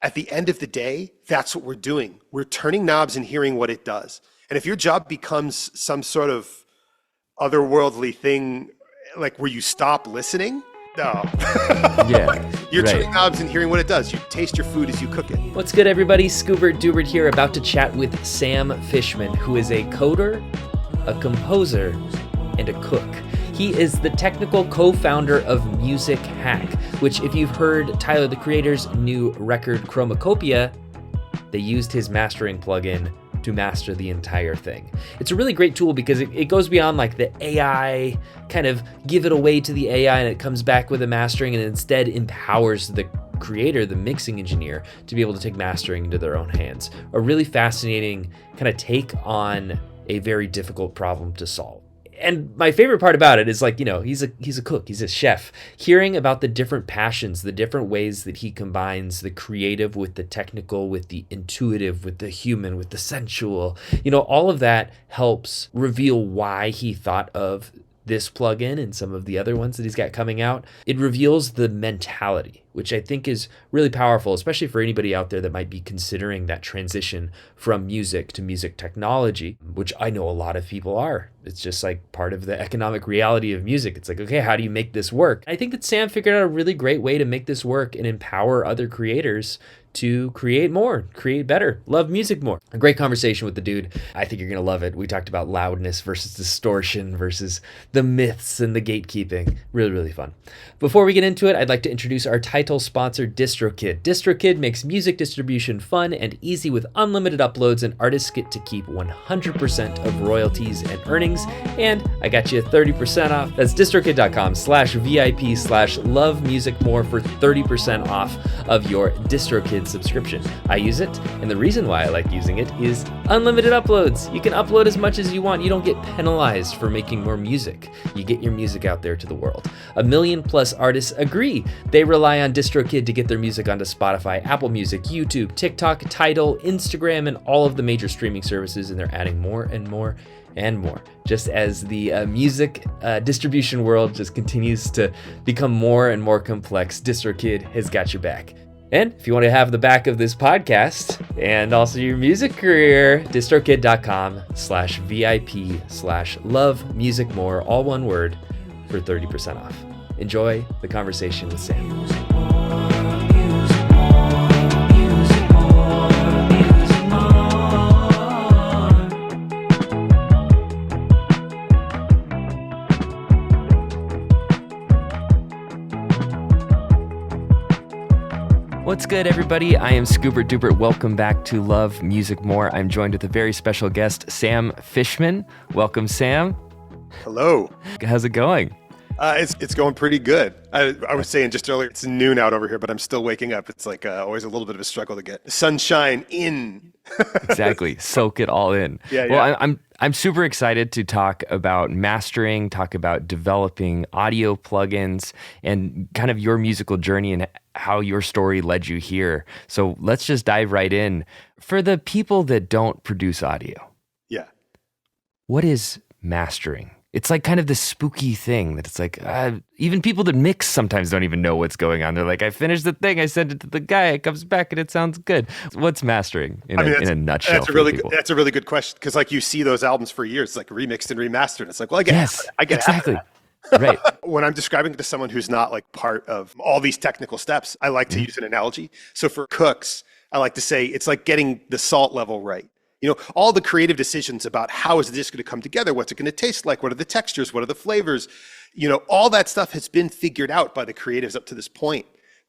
at the end of the day, that's what we're doing. We're turning knobs and hearing what it does. And if your job becomes some sort of otherworldly thing, like where you stop listening, no. Yeah. You're turning knobs and hearing what it does. You taste your food as you cook it. What's good, everybody? Scoobert Dubert here, about to chat with Sam Fischmann, who is a coder, a composer, and a cook. He is the technical co-founder of Musik Hack, which, if you've heard Tyler, the Creator's new record, Chromacopia, they used his mastering plugin to master the entire thing. It's a really great tool because it goes beyond like the AI, kind of give it away to the AI and it comes back with a mastering, and instead empowers the creator, the mixing engineer, to be able to take mastering into their own hands. A really fascinating kind of take on a very difficult problem to solve. And my favorite part about it is, like, you know, he's a cook, he's a chef. Hearing about the different passions, the different ways that he combines the creative with the technical, with the intuitive, with the human, with the sensual, you know, all of that helps reveal why he thought of this plugin and some of the other ones that he's got coming out. It reveals the mentality, which I think is really powerful, especially for anybody out there that might be considering that transition from music to music technology, which I know a lot of people are. It's just like part of the economic reality of music. It's like, okay, how do you make this work? I think that Sam figured out a really great way to make this work and empower other creators to create more, create better, love music more. A great conversation with the dude. I think you're gonna love it. We talked about loudness versus distortion versus the myths and the gatekeeping. Really, really fun. Before we get into it, I'd like to introduce our title sponsor, DistroKid. DistroKid makes music distribution fun and easy with unlimited uploads, and artists get to keep 100% of royalties and earnings. And I got you 30% off. That's distrokid.com/VIP/lovemusicmore for 30% off of your DistroKid subscription. I use it, and the reason why I like using it is unlimited uploads. You can upload as much as you want. You don't get penalized for making more music. You get your music out there to the world. 1 million plus artists agree. They rely on DistroKid to get their music onto Spotify, Apple Music, YouTube, TikTok, Tidal, Instagram, and all of the major streaming services, and they're adding more and more and more. Just as the music distribution world just continues to become more and more complex, DistroKid has got your back. And if you want to have the back of this podcast and also your music career, distrokid.com/VIP/lovemusicmore, all one word, for 30% off. Enjoy the conversation with Sam. What's good, everybody? I am Scoobert Dubert. Welcome back to Love Music More. I'm joined with a very special guest, Sam Fischmann. Welcome, Sam. Hello. How's it going? It's going pretty good. I was saying just earlier, it's noon out over here, but I'm still waking up. It's like always a little bit of a struggle to get sunshine in. Exactly. Soak it all in. Yeah. Well, I'm super excited to talk about mastering, talk about developing audio plugins, and kind of your musical journey and how your story led you here. So let's just dive right in. For the people that don't produce audio, yeah, what is mastering? It's like kind of this spooky thing that it's like, even people that mix sometimes don't even know what's going on. They're like, I finished the thing, I sent it to the guy, it comes back and it sounds good. What's mastering in a nutshell? That's a really good question, because like you see those albums for years, like remixed and remastered. It's like, well, I get exactly. Right. When I'm describing it to someone who's not like part of all these technical steps, I like to use an analogy. So for cooks, I like to say it's like getting the salt level right. You know, all the creative decisions about how is this going to come together? What's it going to taste like? What are the textures? What are the flavors? You know, all that stuff has been figured out by the creatives up to this point.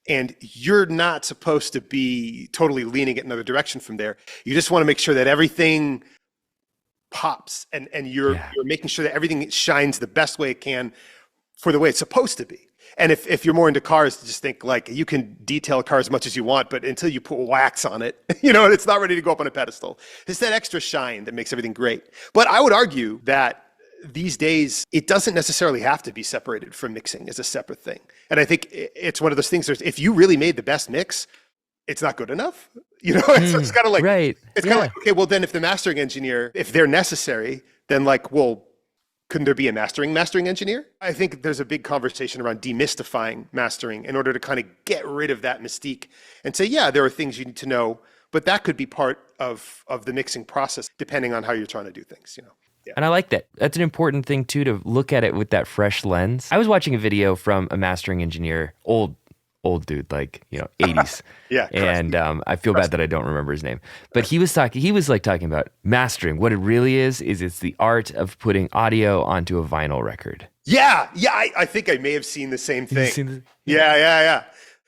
And you're not supposed to be totally leaning it another direction from there. You just want to make sure that everything pops and you're making sure that everything shines the best way it can for the way it's supposed to be. And if you're more into cars, just think like you can detail a car as much as you want, but until you put wax on it, you know, it's not ready to go up on a pedestal. It's that extra shine that makes everything great. But I would argue that these days, it doesn't necessarily have to be separated from mixing as a separate thing. And I think it's one of those things, if you really made the best mix, it's not good enough. You know, it's kind of like, right. It's kind of like, okay, well then if the mastering engineer, if they're necessary, then like, well, couldn't there be a mastering engineer? I think there's a big conversation around demystifying mastering in order to kind of get rid of that mystique and say, yeah, there are things you need to know, but that could be part of the mixing process, depending on how you're trying to do things, Yeah. And I like that. That's an important thing too, to look at it with that fresh lens. I was watching a video from a mastering engineer, old dude, 80s. Yeah. And I feel bad that I don't remember his name. But he was talking about mastering. What it really is it's the art of putting audio onto a vinyl record. Yeah. I think I may have seen the same thing. Yeah.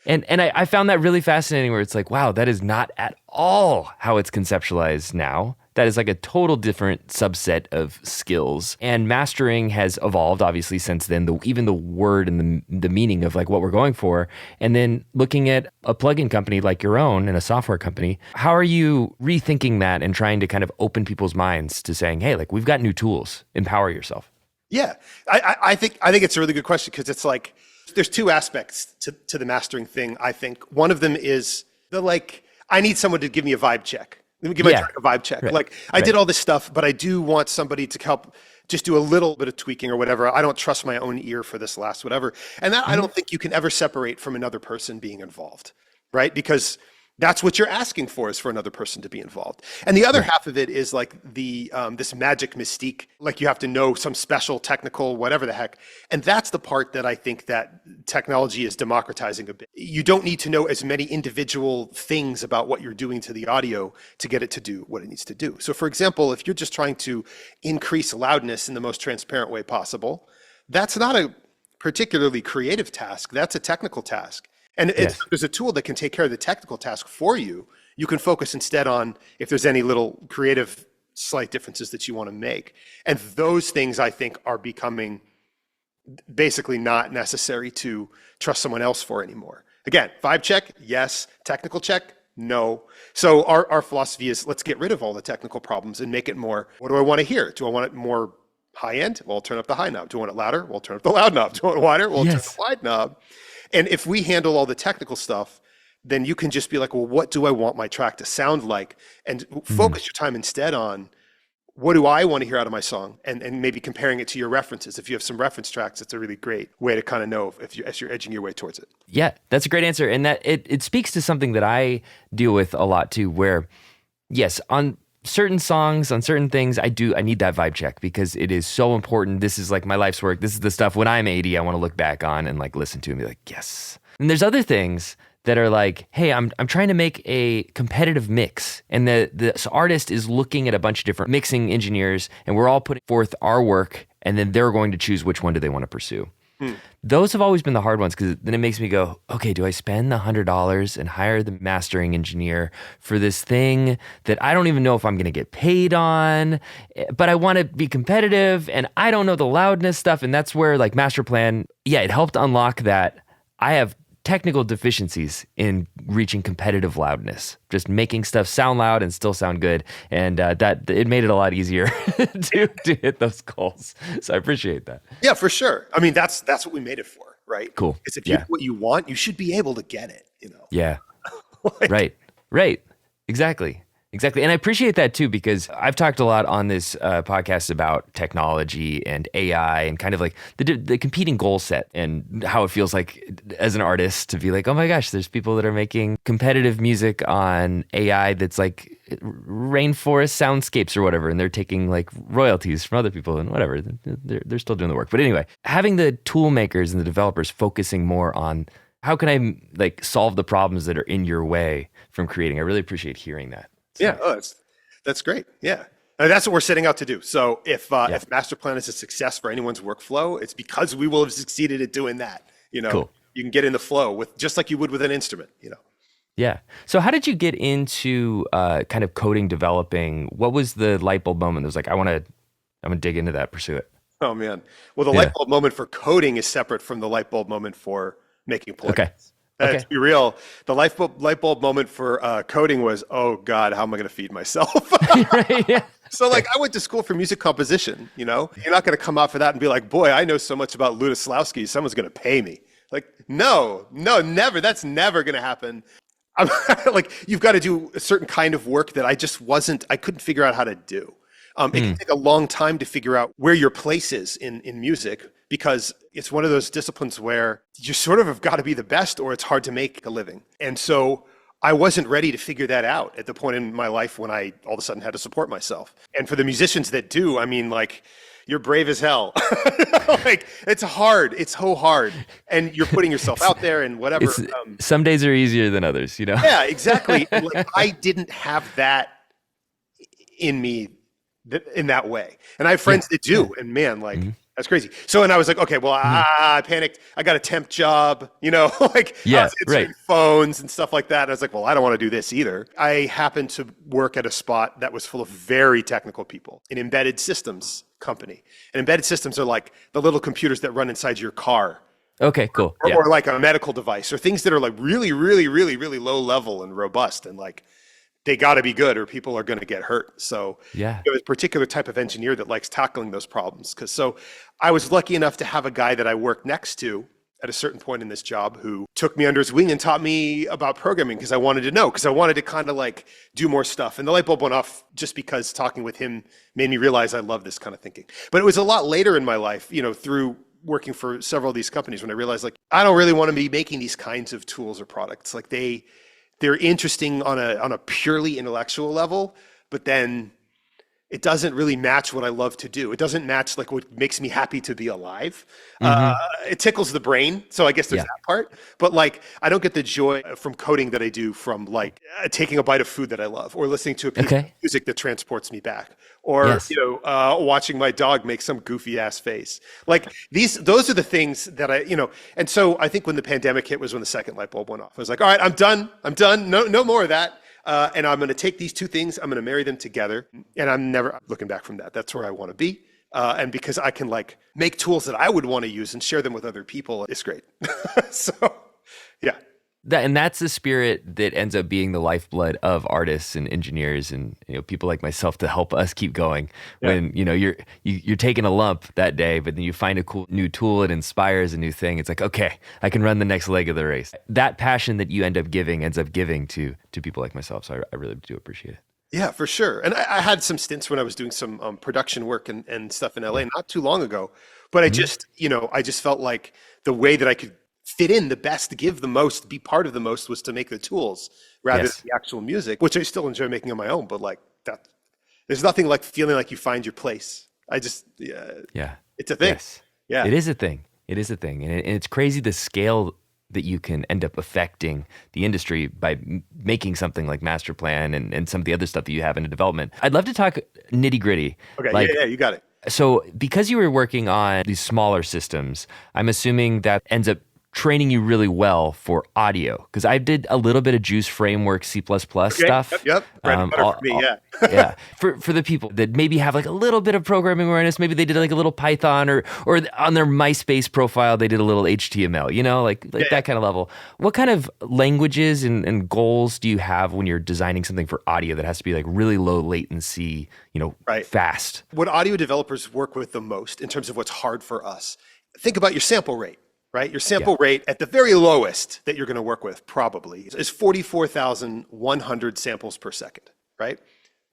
And I found that really fascinating, where it's like, wow, that is not at all how it's conceptualized now. That is like a total different subset of skills. And mastering has evolved, obviously, since then, even the word and the meaning of like what we're going for. And then looking at a plugin company like your own and a software company, how are you rethinking that and trying to kind of open people's minds to saying, hey, like, we've got new tools, empower yourself? Yeah, I think it's a really good question, because it's like, there's two aspects to the mastering thing, I think. One of them is I need someone to give me a vibe check. Let me give my track a vibe check. Right. I did all this stuff, but I do want somebody to help just do a little bit of tweaking or whatever. I don't trust my own ear for this last whatever. And that I don't think you can ever separate from another person being involved, right? Because that's what you're asking for, is for another person to be involved. And the other half of it is like this magic mystique, like you have to know some special technical whatever the heck. And that's the part that I think that technology is democratizing a bit. You don't need to know as many individual things about what you're doing to the audio to get it to do what it needs to do. So for example, if you're just trying to increase loudness in the most transparent way possible, that's not a particularly creative task. That's a technical task. And there's a tool that can take care of the technical task for you. You can focus instead on if there's any little creative slight differences that you want to make. And those things, I think, are becoming basically not necessary to trust someone else for anymore. Again, vibe check, yes. Technical check, no. So our philosophy is, let's get rid of all the technical problems and make it more, what do I want to hear? Do I want it more high end? Well, I'll turn up the high knob. Do I want it louder? Well, turn up the loud knob. Do I want it wider? Well, turn up the wide knob. And if we handle all the technical stuff, then you can just be like, well, what do I want my track to sound like? And focus your time instead on, what do I want to hear out of my song? And maybe comparing it to your references. If you have some reference tracks, it's a really great way to kind of know as you're edging your way towards it. Yeah, that's a great answer. And that it speaks to something that I deal with a lot too, where yes, on certain songs, on certain things, I need that vibe check, because it is so important. This is like my life's work. This is the stuff when I'm 80, I want to look back on and like listen to and be like, yes. And there's other things that are like, hey, I'm trying to make a competitive mix. And the artist is looking at a bunch of different mixing engineers, and we're all putting forth our work, and then they're going to choose which one do they want to pursue. Those have always been the hard ones, because then it makes me go, okay, do I spend the $100 and hire the mastering engineer for this thing that I don't even know if I'm going to get paid on, but I want to be competitive and I don't know the loudness stuff. And that's where like Master Plan, it helped unlock that. I have technical deficiencies in reaching competitive loudness, just making stuff sound loud and still sound good. And that it made it a lot easier to hit those goals. So I appreciate that. Yeah, for sure. I mean, that's what we made it for, right? Cool. Because if you know what you want, you should be able to get it, Yeah. Right. Exactly. And I appreciate that too, because I've talked a lot on this podcast about technology and AI and kind of like the competing goal set, and how it feels like as an artist to be like, oh my gosh, there's people that are making competitive music on AI that's like rainforest soundscapes or whatever, and they're taking like royalties from other people and whatever. They're still doing the work. But anyway, having the tool makers and the developers focusing more on how can I like solve the problems that are in your way from creating. I really appreciate hearing that. Yeah, that's great. Yeah, and that's what we're setting out to do. So if Master Plan is a success for anyone's workflow, it's because we will have succeeded at doing that. Cool. You can get in the flow with just like you would with an instrument. Yeah. So how did you get into kind of coding, developing? What was the light bulb moment that was like, I'm gonna dig into that, pursue it? Oh man. Well, the light bulb moment for coding is separate from the light bulb moment for making plugins. Okay. To be real, the light bulb moment for coding was, oh God, how am I going to feed myself? Right, yeah. So like I went to school for music composition, You're not going to come out for that and be like, boy, I know so much about Lutoslawski, someone's going to pay me. Like, no, never. That's never going to happen. I'm like, you've got to do a certain kind of work that I couldn't figure out how to do. It can take a long time to figure out where your place is in music, because it's one of those disciplines where you sort of have got to be the best or it's hard to make a living. And so I wasn't ready to figure that out at the point in my life when I all of a sudden had to support myself. And for the musicians that do, I mean, like, you're brave as hell. Like, it's hard. It's so hard. And you're putting yourself out there and whatever. Some days are easier than others, you know? Yeah, exactly. Like, I didn't have that in me in that way. And I have friends that do. And man, like, that's crazy. So, and I was like, okay, well, I panicked. I got a temp job, you know, like I was answering phones and stuff like that. And I was like, well, I don't want to do this either. I happened to work at a spot that was full of very technical people, an embedded systems company. And embedded systems are like the little computers that run inside your car. Okay, cool. Or like a medical device, or things that are like really, really, really, really low level and robust. And like, they got to be good or people are going to get hurt. So there was a particular type of engineer that likes tackling those problems. So I was lucky enough to have a guy that I worked next to at a certain point in this job who took me under his wing and taught me about programming, because I wanted to know, because I wanted to kind of like do more stuff. And the light bulb went off just because talking with him made me realize I love this kind of thinking. But it was a lot later in my life, you know, through working for several of these companies, when I realized, like, I don't really want to be making these kinds of tools or products. Like, they're interesting on a purely intellectual level, but then it doesn't really match what I love to do. It doesn't match like what makes me happy to be alive. It tickles the brain. So I guess there's that part, but like, I don't get the joy from coding that I do from like taking a bite of food that I love, or listening to a piece of music that transports me back, or, you know, watching my dog make some goofy ass face. Like, those are the things that I, you know, and so I think when the pandemic hit was when the second light bulb went off. I was like, all right, I'm done. No more of that. And I'm going to take these two things, I'm going to marry them together, and I'm never looking back from that. That's where I want to be. And because I can like make tools that I would want to use and share them with other people, it's great. So, yeah. That's the spirit that ends up being the lifeblood of artists and engineers and, you know, people like myself to help us keep going. When, you know, you're taking a lump that day, but then you find a cool new tool, it inspires a new thing. It's like, okay, I can run the next leg of the race. That passion that you ends up giving to people like myself. So I really do appreciate it. Yeah, for sure. And I had some stints when I was doing some production work and stuff in LA not too long ago, but I just, you know, I just felt like the way that I could fit in the best, give the most, be part of the most, was to make the tools rather than the actual music, which I still enjoy making on my own. But like that, there's nothing like feeling like you find your place. I just, it's a thing. Yes. Yeah, it is a thing. It is a thing. And it's crazy the scale that you can end up affecting the industry by making something like Master Plan and some of the other stuff that you have in development. I'd love to talk nitty gritty. Okay, like, you got it. So because you were working on these smaller systems, I'm assuming that ends up training you really well for audio, because I did a little bit of Juice Framework C++ stuff. Yep. Bread and butter for me, yeah. For the people that maybe have like a little bit of programming awareness, maybe they did like a little Python, or on their MySpace profile they did a little HTML, you know, like that kind of level. What kind of languages and goals do you have when you're designing something for audio that has to be like really low latency, you know, fast? What audio developers work with the most in terms of what's hard for us, think about your sample rate. Right? Your sample rate at the very lowest that you're going to work with probably is 44,100 samples per second, right?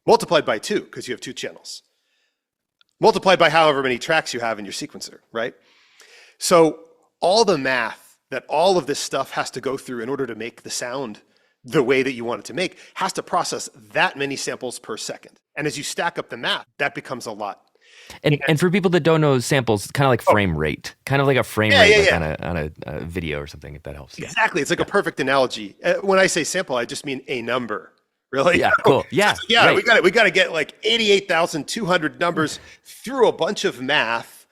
Multiplied by 2, because you have 2 channels. Multiplied by however many tracks you have in your sequencer, right? So all the math that all of this stuff has to go through in order to make the sound the way that you want it to make has to process that many samples per second. And as you stack up the math, that becomes a lot. And for people that don't know samples, it's kind of like frame rate, kind of like a frame rate like on a video or something, if that helps. Exactly. It's like a perfect analogy. When I say sample, I just mean a number. Really? Yeah, cool. Yeah. Right. We got to get like 88,200 numbers through a bunch of math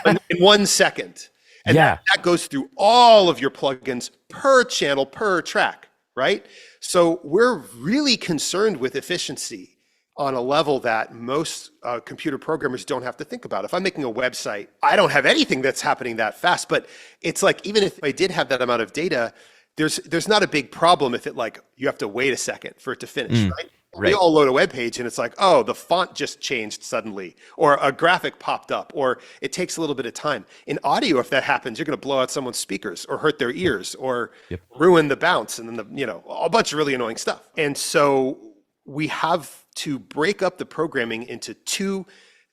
in 1 second. And that goes through all of your plugins per channel, per track, right? So we're really concerned with efficiency on a level that most computer programmers don't have to think about. If I'm making a website, I don't have anything that's happening that fast, but it's like, even if I did have that amount of data, there's not a big problem if it like, you have to wait a second for it to finish, right? We all load a web page and it's like, oh, the font just changed suddenly, or a graphic popped up, or it takes a little bit of time. In audio, if that happens, you're going to blow out someone's speakers or hurt their ears or ruin the bounce, and then a bunch of really annoying stuff. And so we have to break up the programming into two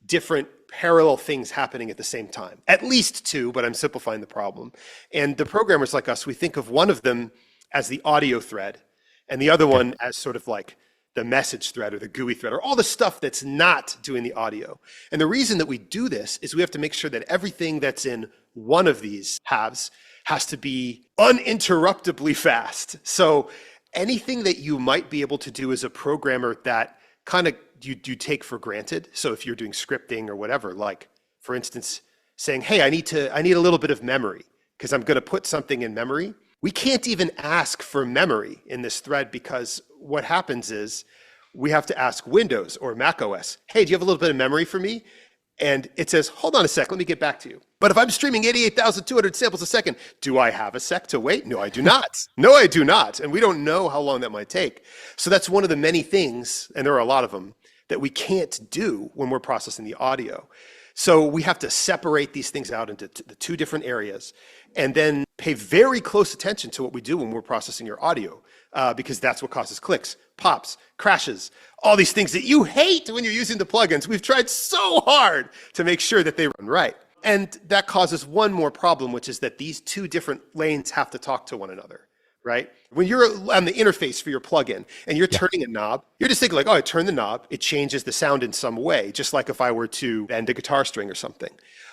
different parallel things happening at the same time. At least two, but I'm simplifying the problem. And the programmers like us, we think of one of them as the audio thread and the other one as sort of like the message thread or the GUI thread or all the stuff that's not doing the audio. And the reason that we do this is we have to make sure that everything that's in one of these halves has to be uninterruptedly fast. So anything that you might be able to do as a programmer that kind of you take for granted. So if you're doing scripting or whatever, like for instance, saying, hey, I need a little bit of memory because I'm going to put something in memory. We can't even ask for memory in this thread because what happens is we have to ask Windows or Mac OS, hey, do you have a little bit of memory for me? And it says, hold on a sec, let me get back to you. But if I'm streaming 88,200 samples a second, do I have a sec to wait? No, I do not. No, I do not. And we don't know how long that might take. So that's one of the many things, and there are a lot of them, that we can't do when we're processing the audio. So we have to separate these things out into the two different areas and then pay very close attention to what we do when we're processing your audio because that's what causes clicks, pops, crashes, all these things that you hate when you're using the plugins. We've tried so hard to make sure that they run right. And that causes one more problem, which is that these two different lanes have to talk to one another, right? When you're on the interface for your plugin and you're turning a knob, you're just thinking like, oh, I turn the knob, it changes the sound in some way, just like if I were to bend a guitar string or something.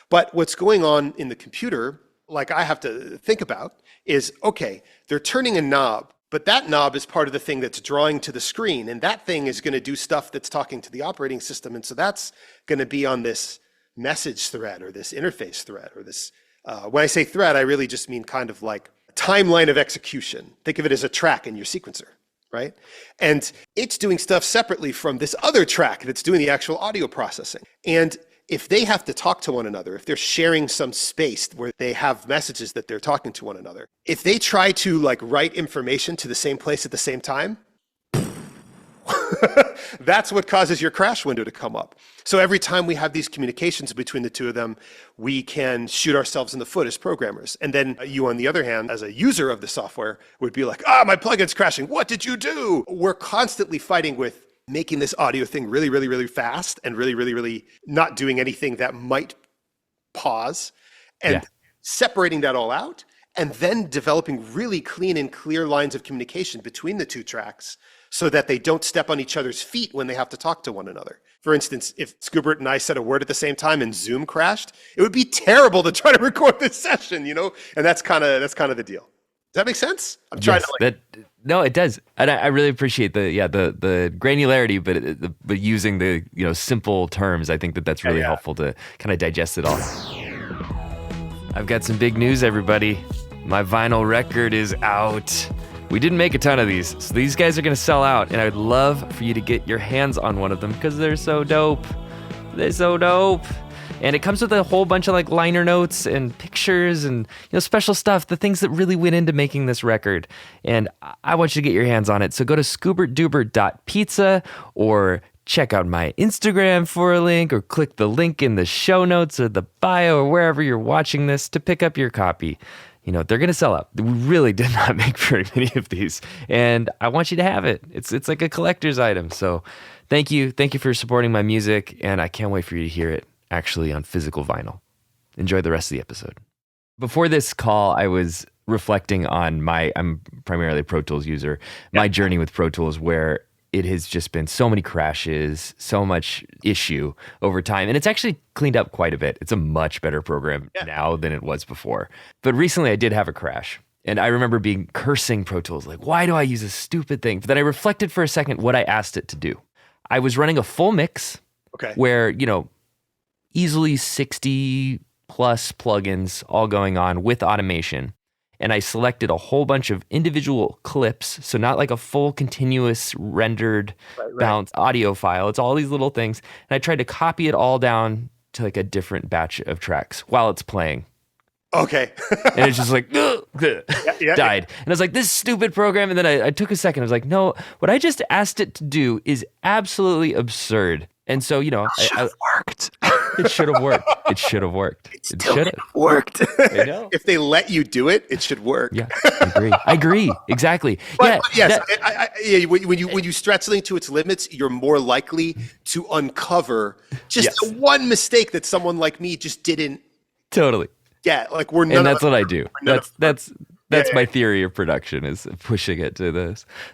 But what's going on in the computer, like I have to think about, is, okay, they're turning a knob, but that knob is part of the thing that's drawing to the screen, and that thing is going to do stuff that's talking to the operating system, and so that's going to be on this message thread or this interface thread or this, when I say thread, I really just mean kind of like timeline of execution. Think of it as a track in your sequencer, right? And it's doing stuff separately from this other track that's doing the actual audio processing. And if they have to talk to one another, if they're sharing some space where they have messages that they're talking to one another, if they try to like write information to the same place at the same time, that's what causes your crash window to come up. So every time we have these communications between the two of them, we can shoot ourselves in the foot as programmers. And then you, on the other hand, as a user of the software, would be like, my plugin's crashing. What did you do? We're constantly fighting with making this audio thing really, really, really fast and really, really, really not doing anything that might pause and separating that all out and then developing really clean and clear lines of communication between the two tracks so that they don't step on each other's feet when they have to talk to one another. For instance, if Scoobert and I said a word at the same time and Zoom crashed, it would be terrible to try to record this session, you know? And that's kind of the deal. Does that make sense? I'm trying to No, it does. And I really appreciate the granularity, but using the, simple terms. I think that's really helpful to kind of digest it all. I've got some big news, everybody. My vinyl record is out. We didn't make a ton of these, so these guys are going to sell out, and I would love for you to get your hands on one of them because they're so dope. They're so dope. And it comes with a whole bunch of like liner notes and pictures and special stuff, the things that really went into making this record. And I want you to get your hands on it. So go to scoobertdubert.pizza or check out my Instagram for a link or click the link in the show notes or the bio or wherever you're watching this to pick up your copy. They're going to sell out. We really did not make very many of these, and I want you to have it. It's like a collector's item. So thank you. Thank you for supporting my music, and I can't wait for you to hear it actually on physical vinyl. Enjoy the rest of the episode. Before this call, I was reflecting on I'm primarily a Pro Tools user, my journey with Pro Tools, where it has just been so many crashes, so much issue over time. And it's actually cleaned up quite a bit. It's a much better program now than it was before. But recently I did have a crash. And I remember cursing Pro Tools, like, why do I use this stupid thing? But then I reflected for a second what I asked it to do. I was running a full mix where, easily 60 plus plugins all going on with automation. And I selected a whole bunch of individual clips, so not like a full continuous rendered bounce audio file. It's all these little things. And I tried to copy it all down to like a different batch of tracks while it's playing. Okay. And it's just like, died. And I was like, this stupid program. And then I took a second. I was like, no, what I just asked it to do is absolutely absurd. And so, it should have worked. It should have worked. It should have worked. It should have worked. I know. If they let you do it, it should work. Yeah, I agree. Exactly. But yes, when you stretch something to its limits, you're more likely to uncover just one mistake that someone like me just didn't. Totally. Yeah, like and that's what I do. That's my theory of production, is pushing it to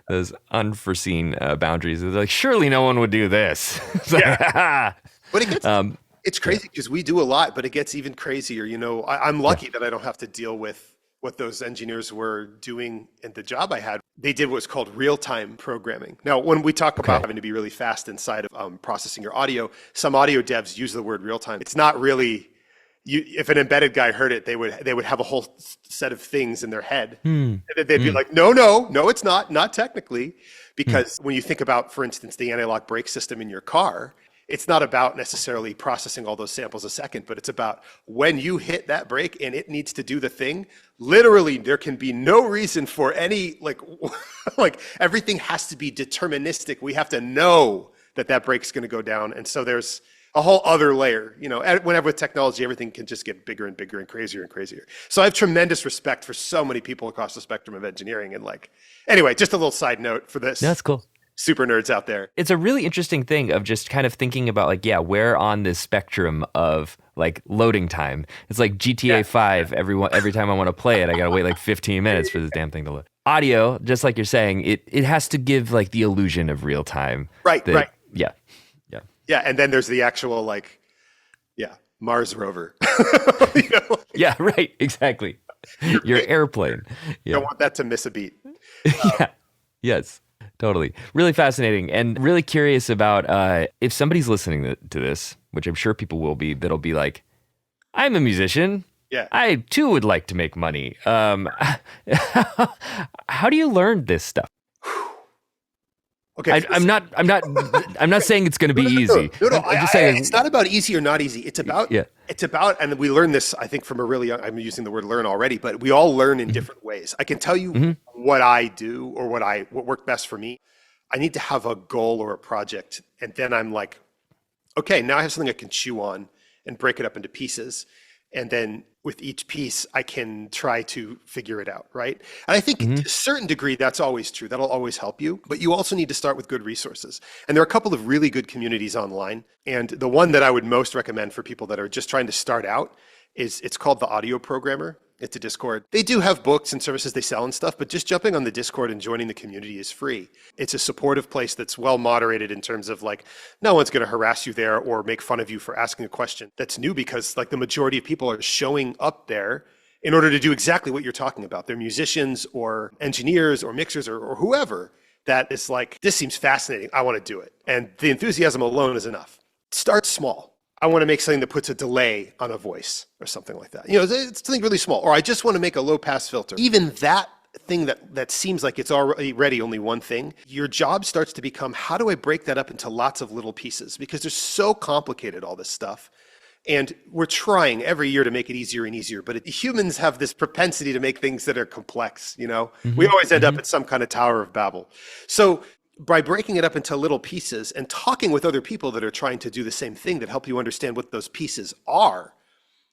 those unforeseen boundaries. It's like, surely no one would do this. But it gets it's crazy because we do a lot, but it gets even crazier. I'm lucky that I don't have to deal with what those engineers were doing in the job I had. They did what's called real-time programming. Now, when we talk about having to be really fast inside of processing your audio, some audio devs use the word real-time. It's not really. If an embedded guy heard it, they would have a whole set of things in their head. And they'd be like, no, it's not technically. Because when you think about, for instance, the anti-lock brake system in your car, it's not about necessarily processing all those samples a second, but it's about when you hit that brake and it needs to do the thing. Literally, there can be no reason for any, like everything has to be deterministic. We have to know that brake's going to go down. And so there's a whole other layer. Whenever with technology, everything can just get bigger and bigger and crazier and crazier. So I have tremendous respect for so many people across the spectrum of engineering. And anyway, just a little side note for this. That's cool. Super nerds out there. It's a really interesting thing of just kind of thinking about where on this spectrum of loading time. It's like GTA 5. Every time I want to play it, I got to wait 15 minutes for this damn thing to load. Audio, just like you're saying, it has to give the illusion of real time. Right. Yeah. Yeah, and then there's the actual Mars rover. Yeah, right. Exactly. Your airplane. You don't want that to miss a beat. Yeah. Yes. Totally. Really fascinating, and really curious about if somebody's listening to this, which I'm sure people will be, that'll be like, I'm a musician. Yeah. I too would like to make money. How do you learn this stuff? Okay, I'm not saying it's going to be easy. No. I'm just saying it's not about easy or not easy. It's about, and we learn this, I think, from a really young, I'm using the word learn already, but we all learn in different ways. I can tell you what I do or what worked best for me. I need to have a goal or a project. And then I'm like, okay, now I have something I can chew on and break it up into pieces. And then with each piece, I can try to figure it out, right? And I think to a certain degree, that's always true. That'll always help you. But you also need to start with good resources. And there are a couple of really good communities online. And the one that I would most recommend for people that are just trying to start out it's called The Audio Programmer. It's a Discord. They do have books and services they sell and stuff, but just jumping on the Discord and joining the community is free. It's a supportive place that's well moderated in terms of no one's going to harass you there or make fun of you for asking a question that's new, because the majority of people are showing up there in order to do exactly what you're talking about. They're musicians or engineers or mixers or whoever that is this seems fascinating. I want to do it. And the enthusiasm alone is enough. Start small. I want to make something that puts a delay on a voice or something like that. It's something really small. Or I just want to make a low pass filter. Even that thing that seems like it's already only one thing, your job starts to become, how do I break that up into lots of little pieces? Because they're so complicated, all this stuff. And we're trying every year to make it easier and easier, but humans have this propensity to make things that are complex, We always end up at some kind of Tower of Babel. So by breaking it up into little pieces and talking with other people that are trying to do the same thing that help you understand what those pieces are.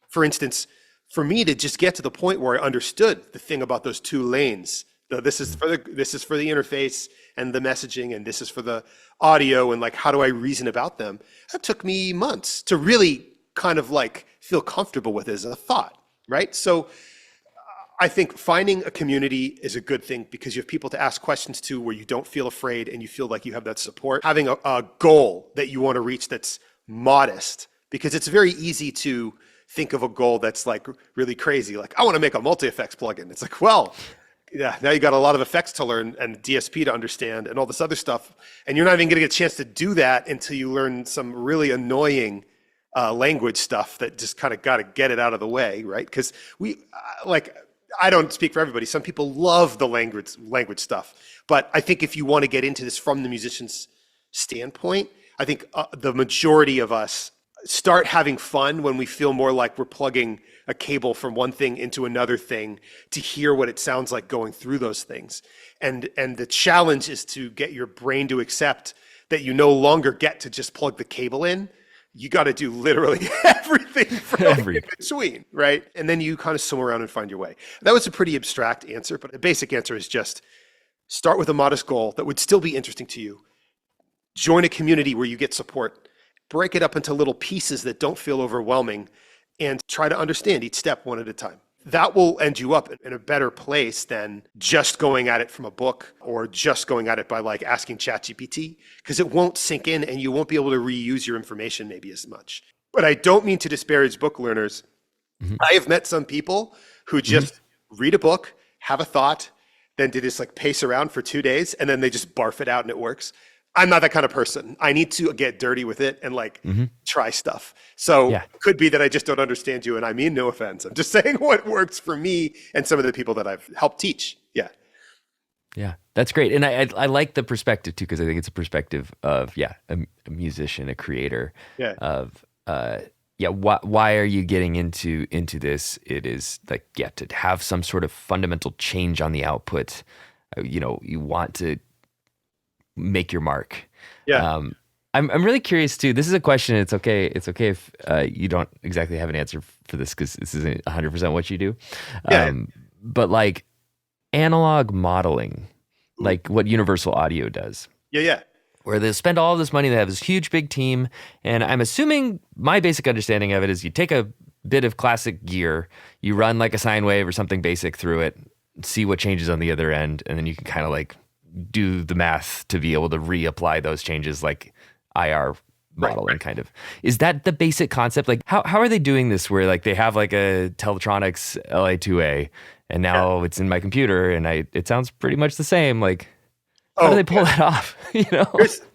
For instance, for me to just get to the point where I understood the thing about those two lanes, this is for the interface and the messaging, and this is for the audio, and how do I reason about them? That took me months to really kind of feel comfortable with it as a thought, right? So I think finding a community is a good thing because you have people to ask questions to where you don't feel afraid and you feel like you have that support. Having a goal that you want to reach that's modest, because it's very easy to think of a goal that's really crazy. I want to make a multi-effects plugin. It's now you got a lot of effects to learn and DSP to understand and all this other stuff. And you're not even going to get a chance to do that until you learn some really annoying language stuff that just kind of got to get it out of the way, right? Because I don't speak for everybody. Some people love the language stuff. But I think if you want to get into this from the musician's standpoint, I think the majority of us start having fun when we feel more like we're plugging a cable from one thing into another thing to hear what it sounds like going through those things. And the challenge is to get your brain to accept that you no longer get to just plug the cable in, you got to do literally everything from in Everything. between, right? And then you kind of swim around and find your way. That was a pretty abstract answer, but the basic answer is just start with a modest goal that would still be interesting to you. Join a community where you get support. Break it up into little pieces that don't feel overwhelming and try to understand each step one at a time. That will end you up in a better place than just going at it from a book or just going at it by like asking ChatGPT, because it won't sink in and you won't be able to reuse your information maybe as much. But I don't mean to disparage book learners. I have met some people who just read a book, have a thought, then do this like pace around for 2 days, and then they just barf it out and it works. I'm not that kind of person. I need to get dirty with it and like try stuff. So it could be that I just don't understand you, and I mean no offense. I'm just saying what works for me and some of the people that I've helped teach. Yeah. Yeah, that's great. And I like the perspective too, because I think it's a perspective of, a musician, a creator of, why are you getting into this? It is like, to have some sort of fundamental change on the output. You want to make your mark. Yeah. I'm really curious too. This is a question. It's okay if you don't exactly have an answer for this, because this isn't 100% what you do. But like analog modeling, like what Universal Audio does. Yeah. Where they spend all of this money, they have this huge big team, and I'm assuming my basic understanding of it is you take a bit of classic gear, you run like a sine wave or something basic through it, see what changes on the other end, and then you can kind of like do the math to be able to reapply those changes, like IR modeling kind of. Is that the basic concept? Like how are they doing this where like they have like a Teletronics LA2A and now it's in my computer and it sounds pretty much the same. Like how do they pull that off?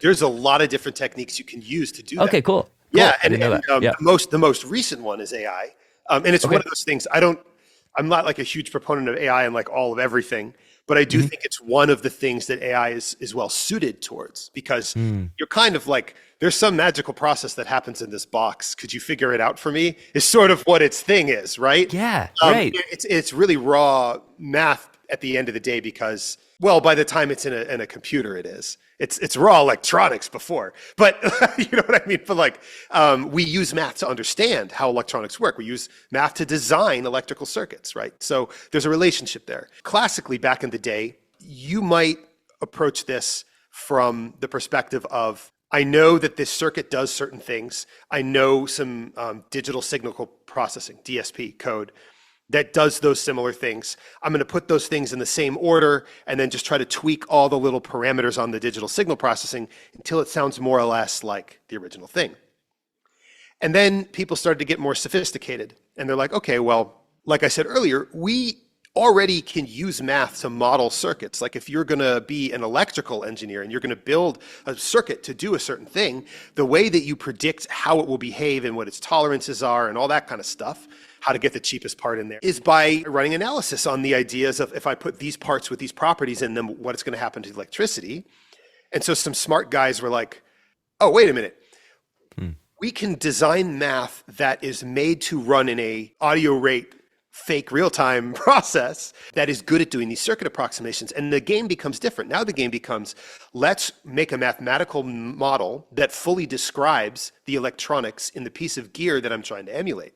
There's a lot of different techniques you can use to do that. Okay, cool. Yeah. And the most recent one is AI. And it's one of those things I'm not like a huge proponent of AI and like all of everything, but I do think it's one of the things that AI is well suited towards, because you're kind of like, there's some magical process that happens in this box. Could you figure it out for me? Is sort of what its thing is, right? Yeah, right. It's really raw math at the end of the day, because, well, by the time it's in a computer, it is. It's raw electronics before, but you know what I mean? But like, we use math to understand how electronics work. We use math to design electrical circuits, right? So there's a relationship there. Classically, back in the day, you might approach this from the perspective of, I know that this circuit does certain things. I know some digital signal processing, DSP code, that does those similar things. I'm going to put those things in the same order and then just try to tweak all the little parameters on the digital signal processing until it sounds more or less like the original thing. And then people started to get more sophisticated, and they're like, okay, well, like I said earlier, we already can use math to model circuits. Like if you're going to be an electrical engineer and you're going to build a circuit to do a certain thing, the way that you predict how it will behave and what its tolerances are and all that kind of stuff, how to get the cheapest part in there, is by running analysis on the ideas of, if I put these parts with these properties in them, what is going to happen to electricity. And so some smart guys were like, oh, wait a minute. We can design math that is made to run in a audio rate fake real-time process that is good at doing these circuit approximations. And the game becomes different. Now the game becomes, let's make a mathematical model that fully describes the electronics in the piece of gear that I'm trying to emulate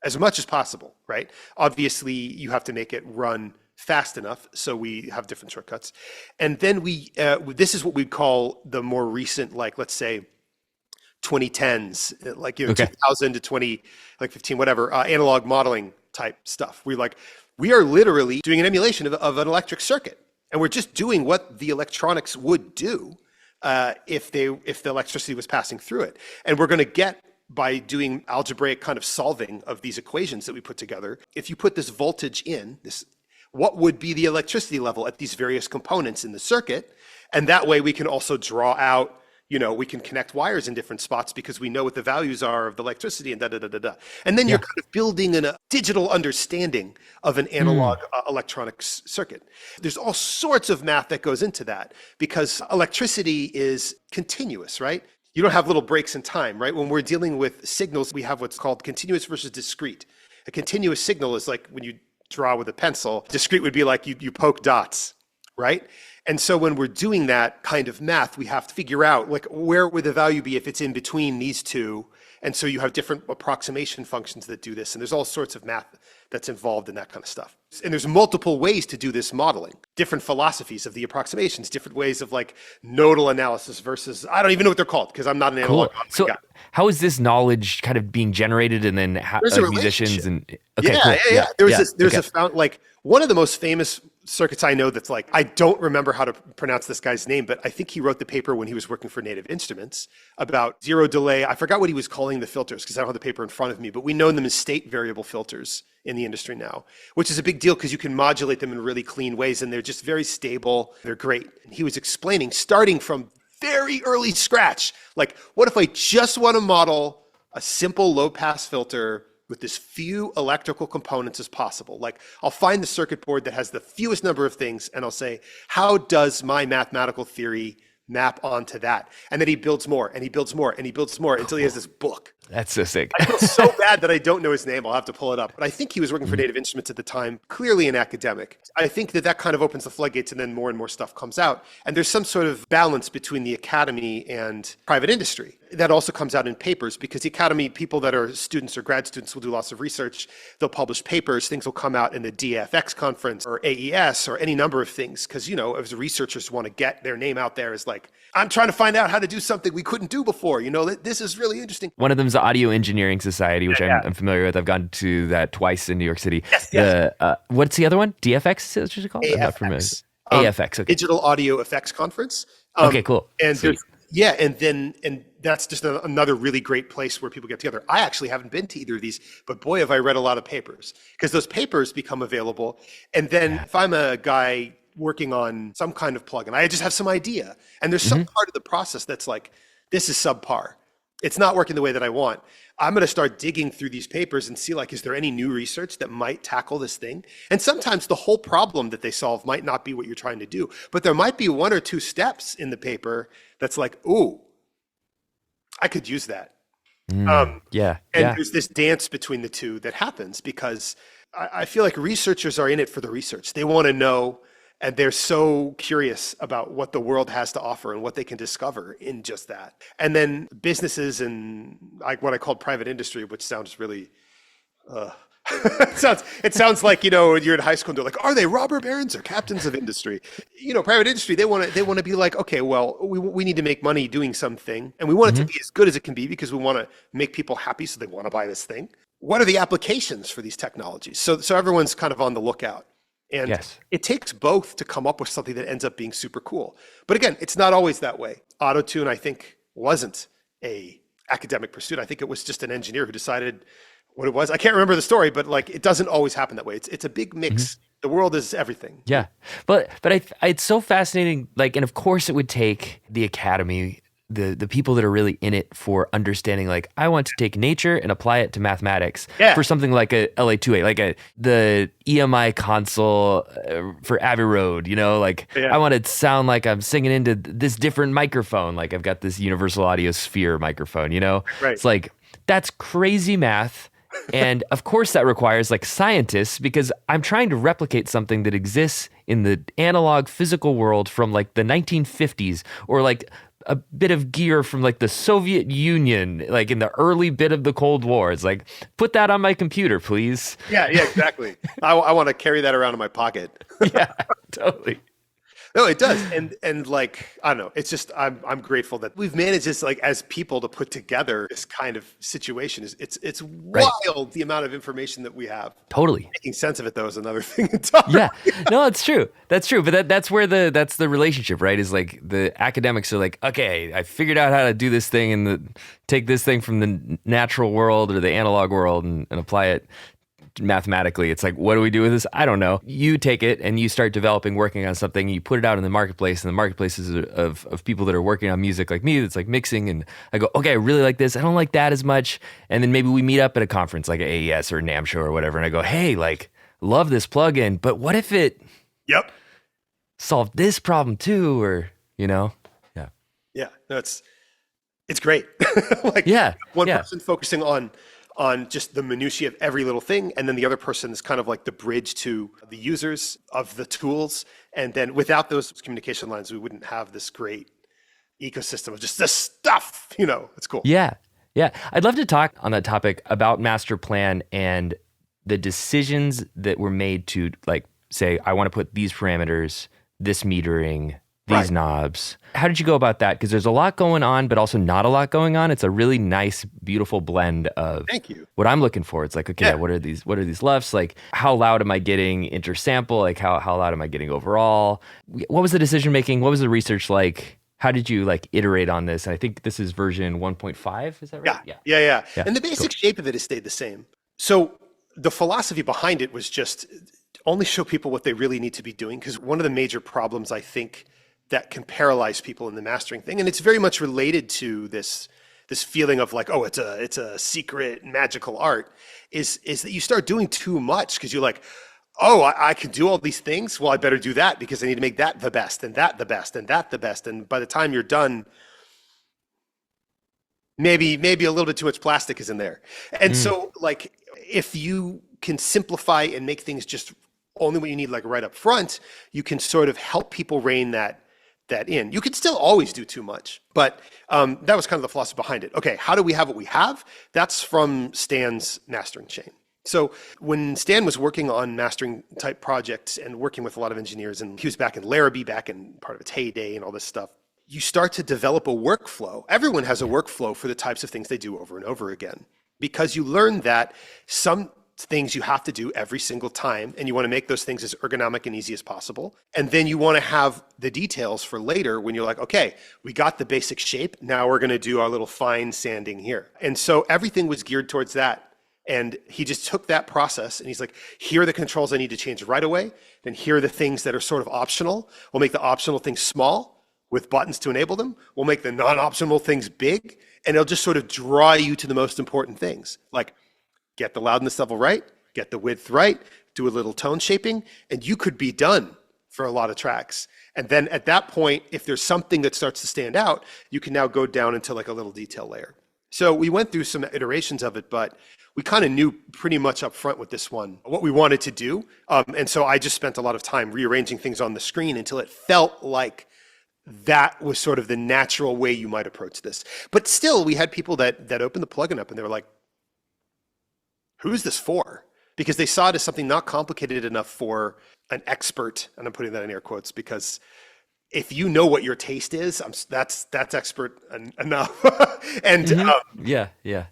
as much as possible, right? Obviously, you have to make it run fast enough, so we have different shortcuts. And then this is what we call the more recent, like, let's say, 2010s, like 2000 to 2015, whatever, analog modeling type stuff. We are literally doing an emulation of an electric circuit, and we're just doing what the electronics would do if the electricity was passing through it. And we're going to get, by doing algebraic kind of solving of these equations that we put together, if you put this voltage in, what would be the electricity level at these various components in the circuit? And that way we can also draw out, we can connect wires in different spots because we know what the values are of the electricity and da-da-da-da-da. And then you're kind of building a digital understanding of an analog electronics circuit. There's all sorts of math that goes into that because electricity is continuous, right? You don't have little breaks in time, right? When we're dealing with signals, we have what's called continuous versus discrete. A continuous signal is like when you draw with a pencil. Discrete would be like you poke dots, right? And so when we're doing that kind of math, we have to figure out like where would the value be if it's in between these two. And so you have different approximation functions that do this. And there's all sorts of math that's involved in that kind of stuff. And there's multiple ways to do this modeling, different philosophies of the approximations, different ways of like nodal analysis versus, I don't even know what they're called because I'm not an analog So guy. how is this knowledge kind of being generated and then There's a musicians and There's a found like one of the most famous circuits I know that's like, I don't remember how to pronounce this guy's name, but I think he wrote the paper when he was working for Native Instruments about zero delay. I forgot what he was calling the filters because I don't have the paper in front of me, but we know them as state variable filters in the industry now, which is a big deal because you can modulate them in really clean ways and they're just very stable. They're great. And he was explaining, starting from very early scratch, like what if I just want to model a simple low pass filter with as few electrical components as possible. Like I'll find the circuit board that has the fewest number of things and I'll say, how does my mathematical theory map onto that? And then he builds more and he builds more and he builds more until he has this book. That's so sick. I feel so bad that I don't know his name. I'll have to pull it up. But I think he was working for Native Instruments at the time, clearly an academic. I think that kind of opens the floodgates and then more and more stuff comes out. And there's some sort of balance between the academy and private industry. That also comes out in papers because the academy, people that are students or grad students will do lots of research. They'll publish papers. Things will come out in the DFX conference or AES or any number of things. Because, you know, as researchers want to get their name out there as like, I'm trying to find out how to do something we couldn't do before. You know, this is really interesting. One of them is the Audio Engineering Society, which I'm familiar with. I've gone to that twice in New York City. Yes. What's the other one? DFX is what you call it? I'm not familiar. AFX, okay. Digital Audio Effects Conference. Okay, cool. And and that's just another really great place where people get together. I actually haven't been to either of these, but boy, have I read a lot of papers because those papers become available. And then if I'm a guy working on some kind of plugin, I just have some idea, and there's some part of the process that's like, this is subpar. It's not working the way that I want. I'm going to start digging through these papers and see like, is there any new research that might tackle this thing? And sometimes the whole problem that they solve might not be what you're trying to do, but there might be one or two steps in the paper that's like, ooh, I could use that. And there's this dance between the two that happens because I feel like researchers are in it for the research. They want to know, and they're so curious about what the world has to offer and what they can discover in just that. And then businesses and like what I call private industry, which sounds really, it sounds like, you know, you're in high school and they're like, are they robber barons or captains of industry? You know, private industry, they want to be like, okay, well, we need to make money doing something and we want it to be as good as it can be because we want to make people happy. So they want to buy this thing. What are the applications for these technologies? So everyone's kind of on the lookout. And it takes both to come up with something that ends up being super cool. But again, it's not always that way. Auto-tune, I think, wasn't a academic pursuit. I think it was just an engineer who decided what it was. I can't remember the story, but like it doesn't always happen that way. It's a big mix. The world is everything. Yeah. But it's so fascinating. Like, and of course it would take the academy, the people that are really in it for understanding, like, I want to take nature and apply it to mathematics for something like a LA2A, like the EMI console for Abbey Road, you know, like I want it to sound like I'm singing into this different microphone. Like I've got this universal audio sphere microphone, you know, it's like, that's crazy math. And of course that requires like scientists because I'm trying to replicate something that exists in the analog physical world from like the 1950s or like a bit of gear from like the Soviet Union, like in the early bit of the Cold War. It's like, put that on my computer, please. Yeah, exactly. I want to carry that around in my pocket. Yeah, totally. No, it does. And like, I don't know, it's just, I'm grateful that we've managed this, like as people, to put together this kind of situation. It's wild, the amount of information that we have. Totally. Making sense of it though is another thing entirely. Yeah, no, it's true. That's true. But that's where that's the relationship, right? Is like the academics are like, okay, I figured out how to do this thing and take this thing from the natural world or the analog world and apply it mathematically. It's like, what do we do with this? I don't know. You take it and you start developing, working on something, you put it out in the marketplace, and the marketplace is of people that are working on music like me, that's like mixing, and I go, okay, I really like this, I don't like that as much, and then maybe we meet up at a conference like an AES or a NAMM show or whatever, and I go, hey, like, love this plugin, but what if it solved this problem too, or, you know? No, it's great. Like one person focusing on on just the minutiae of every little thing. And then the other person is kind of like the bridge to the users of the tools. And then without those communication lines, we wouldn't have this great ecosystem of just this stuff, it's cool. Yeah. Yeah. I'd love to talk on that topic about master plan and the decisions that were made to like say, I want to put these parameters, this metering, these knobs. How did you go about that? Because there's a lot going on, but also not a lot going on. It's a really nice, beautiful blend of Thank you. What I'm looking for. It's like, okay, what are these LUFs? Like, how loud am I getting intersample? Like, how loud am I getting overall? What was the decision making? What was the research like? How did you like iterate on this? And I think this is version 1.5. Is that right? Yeah. And the basic shape of it has stayed the same. So the philosophy behind it was just only show people what they really need to be doing. Because one of the major problems I think that can paralyze people in the mastering thing, and it's very much related to this feeling of like, oh, it's a secret magical art, is that you start doing too much because you're like, oh, I can do all these things. Well, I better do that because I need to make that the best, and that the best, and that the best. And by the time you're done, maybe a little bit too much plastic is in there. And so like, if you can simplify and make things just only what you need, like right up front, you can sort of help people rein that in. You can still always do too much, but that was kind of the philosophy behind it. Okay, how do we have what we have? That's from Stan's mastering chain. So when Stan was working on mastering type projects and working with a lot of engineers, and he was back in Larrabee, back in part of its heyday and all this stuff, you start to develop a workflow. Everyone has a workflow for the types of things they do over and over again, because you learn that some things you have to do every single time, and you want to make those things as ergonomic and easy as possible. And then you want to have the details for later when you're like, okay, we got the basic shape. Now we're going to do our little fine sanding here. And so everything was geared towards that. And he just took that process and he's like, here are the controls I need to change right away. Then here are the things that are sort of optional. We'll make the optional things small with buttons to enable them. We'll make the non-optional things big, and it'll just sort of draw you to the most important things. Like, get the loudness level right, get the width right, do a little tone shaping, and you could be done for a lot of tracks. And then at that point, if there's something that starts to stand out, you can now go down into like a little detail layer. So we went through some iterations of it, but we kind of knew pretty much up front with this one what we wanted to do. And so I just spent a lot of time rearranging things on the screen until it felt like that was sort of the natural way you might approach this. But still, we had people that opened the plugin up and they were like, who's this for? Because they saw it as something not complicated enough for an expert, and I'm putting that in air quotes, because if you know what your taste is, that's expert enough. And